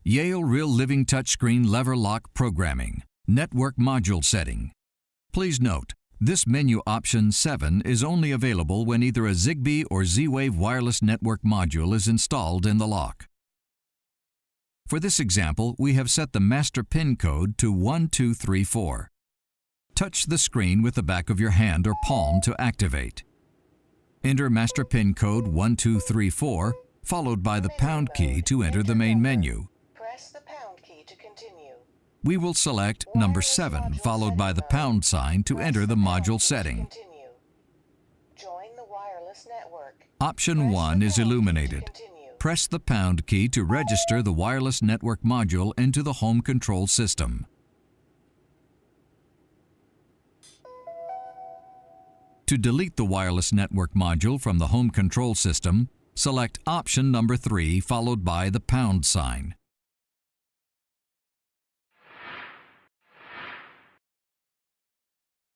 Yale Real Living Touchscreen Lever Lock Programming, Network Module Setting. Please note, this menu option 7 is only available when either a Zigbee or Z-Wave wireless network module is installed in the lock. For this example, we have set the master pin code to 1234. Touch the screen with the back of your hand or palm to activate. Enter master pin code 1234, followed by the pound key to enter the main menu. Press the pound key to continue. We will select number 7, followed by the pound sign to enter the module setting. Join the wireless network. Option 1 is illuminated. Press the pound key to register the wireless network module into the home control system. To delete the wireless network module from the home control system, select option number 3 followed by the pound sign.